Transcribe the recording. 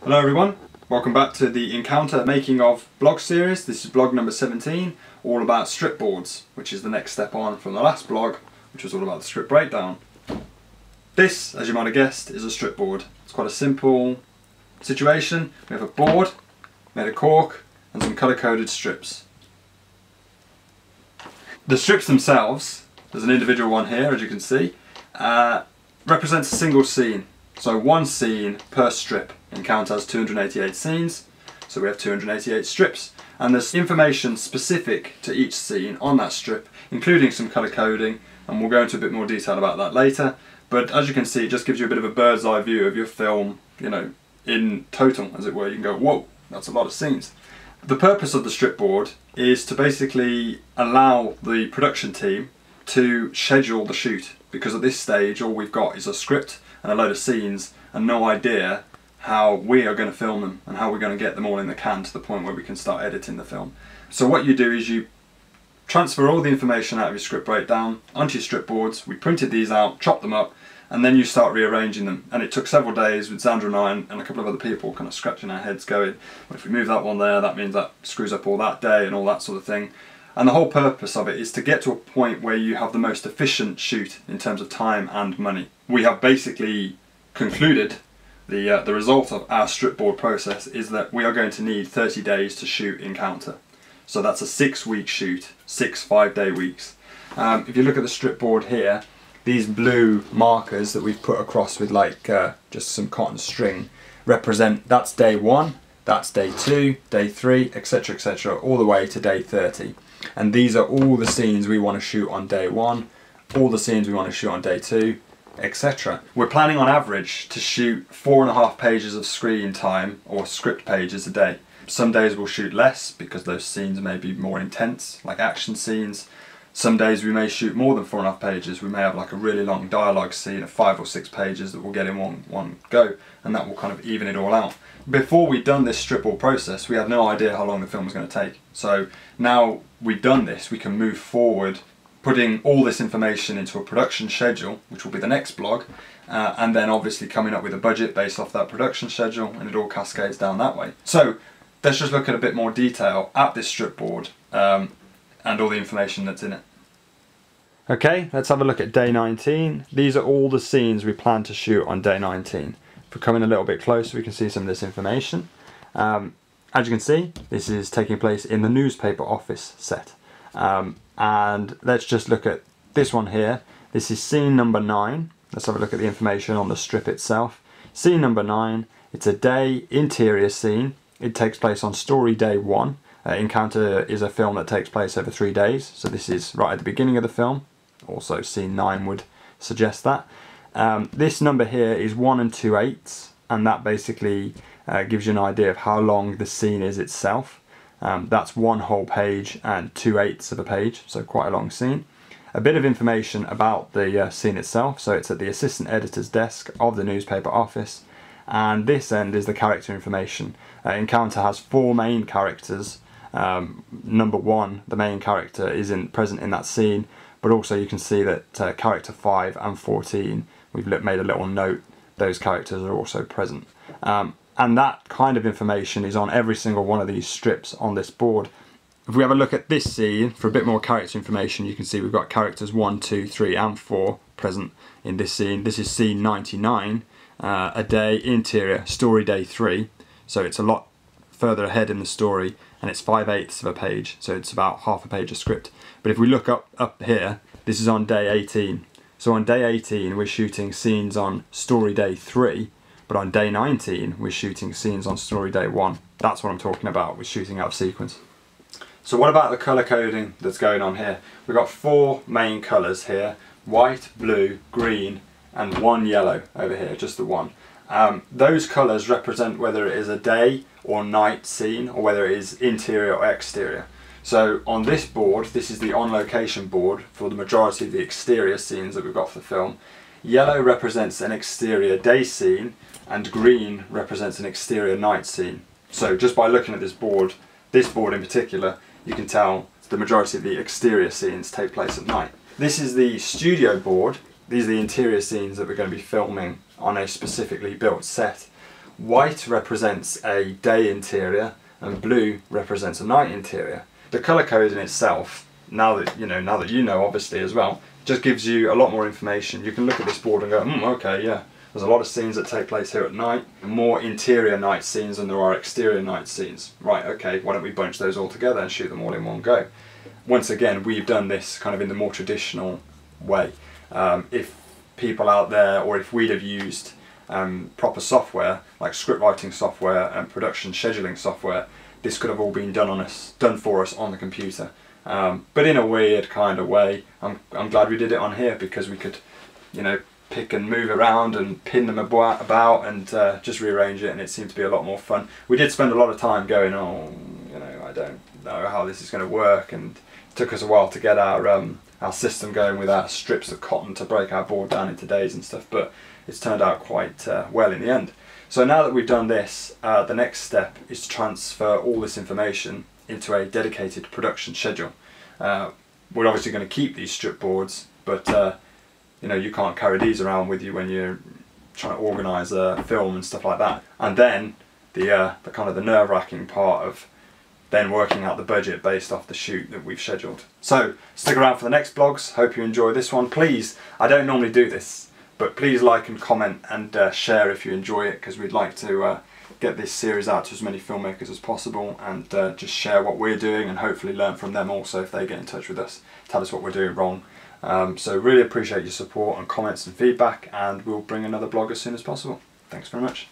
Hello everyone, welcome back to the Encounter Making of blog series. This is blog number 17, all about strip boards, which is the next step on from the last blog, which was all about the strip breakdown. This, as you might have guessed, is a strip board. It's quite a simple situation. We have a board made of cork and some colour-coded strips. The strips themselves, there's an individual one here as you can see, represents a single scene. So one scene per strip. Encounter has 288 scenes, so we have 288 strips. And there's information specific to each scene on that strip, including some colour coding, and we'll go into a bit more detail about that later. But as you can see, it just gives you a bit of a bird's eye view of your film, you know, in total, as it were. You can go, whoa, that's a lot of scenes. The purpose of the strip board is to basically allow the production team to schedule the shoot, because at this stage all we've got is a script and a load of scenes and no idea how we are going to film them and how we're going to get them all in the can to the point where we can start editing the film. So what you do is you transfer all the information out of your script breakdown onto your strip boards. We printed these out, chopped them up, and then you start rearranging them. And it took several days with Sandra and I and a couple of other people kind of scratching our heads going, well, if we move that one there, that means that screws up all that day and all that sort of thing. And the whole purpose of it is to get to a point where you have the most efficient shoot in terms of time and money. We have basically concluded the result of our strip board process is that we are going to need 30 days to shoot Encounter. So that's a 6-week shoot, 6 5-day weeks. If you look at the strip board here, these blue markers that we've put across with like just some cotton string represent, that's day 1, that's day 2, day 3, etc, all the way to day 30. And these are all the scenes we want to shoot on day 1, all the scenes we want to shoot on day 2, etc. We're planning on average to shoot 4.5 pages of screen time or script pages a day. Some days we'll shoot less because those scenes may be more intense, like action scenes. Some days we may shoot more than 4.5 pages. We may have like a really long dialogue scene of 5 or 6 pages that we'll get in one go, and that will kind of even it all out. Before we'd done this strip board process, we had no idea how long the film was going to take. So now we've done this, we can move forward, putting all this information into a production schedule, which will be the next blog, and then obviously coming up with a budget based off that production schedule, and it all cascades down that way. So let's just look at a bit more detail at this strip board and all the information that's in it. Okay, let's have a look at day 19. These are all the scenes we plan to shoot on day 19. If we come in a little bit closer, we can see some of this information. As you can see, this is taking place in the newspaper office set. And let's just look at this one here. This is scene number 9. Let's have a look at the information on the strip itself. Scene number 9, it's a day interior scene. It takes place on story day 1. Encounter is a film that takes place over 3 days, so this is right at the beginning of the film. Also scene 9 would suggest that. This number here is 1 2/8, and that basically gives you an idea of how long the scene is itself. That's 1 whole page and 2/8 of a page, so quite a long scene. A bit of information about the scene itself. So it's at the assistant editor's desk of the newspaper office, and this end is the character information. Encounter has 4 main characters. Number 1, the main character, is present in that scene, but also you can see that character 5 and 14, we've made a little note, those characters are also present. And that kind of information is on every single one of these strips on this board. If we have a look at this scene for a bit more character information, you can see we've got characters 1, 2, 3 and 4 present in this scene. This is scene 99, a day interior, story day 3, so it's a lot further ahead in the story, and it's 5/8 of a page, so it's about half a page of script. But if we look up here, this is on day 18. So on day 18 we're shooting scenes on story day 3, but on day 19 we're shooting scenes on story day 1. That's what I'm talking about, we're shooting out of sequence. So what about the colour coding that's going on here? We've got 4 main colours here: white, blue, green and 1 yellow over here, just the 1. Those colours represent whether it is a day or night scene, or whether it is interior or exterior. So on this board, this is the on location board for the majority of the exterior scenes that we've got for the film. Yellow represents an exterior day scene and green represents an exterior night scene. So just by looking at this board in particular, you can tell the majority of the exterior scenes take place at night. This is the studio board. These are the interior scenes that we're going to be filming on a specifically built set. white represents a day interior and blue represents a night interior. The colour coding itself, now that you know obviously as well, just gives you a lot more information. You can look at this board and go, okay, yeah, there's a lot of scenes that take place here at night, more interior night scenes than there are exterior night scenes. Right, okay, why don't we bunch those all together and shoot them all in one go? Once again, we've done this kind of in the more traditional way. If people out there, or if we'd have used proper software, like script writing software and production scheduling software, this could have all been done for us on the computer. But in a weird kind of way, I'm glad we did it on here, because we could, you know, pick and move around and pin them about and just rearrange it, and it seemed to be a lot more fun. We did spend a lot of time going, oh, you know, I don't know how this is going to work, and it took us a while to get our system going with our strips of cotton to break our board down into days and stuff, but it's turned out quite well in the end. So now that we've done this, the next step is to transfer all this information into a dedicated production schedule. We're obviously going to keep these strip boards, but you know, you can't carry these around with you when you're trying to organise a film and stuff like that. And then the kind of the nerve-wracking part of then working out the budget based off the shoot that we've scheduled. So stick around for the next vlogs. Hope you enjoy this one. Please, I don't normally do this, but please like and comment and share if you enjoy it, because we'd like to get this series out to as many filmmakers as possible, and just share what we're doing and hopefully learn from them also if they get in touch with us, tell us what we're doing wrong. So really appreciate your support and comments and feedback, and we'll bring another vlog as soon as possible. Thanks very much.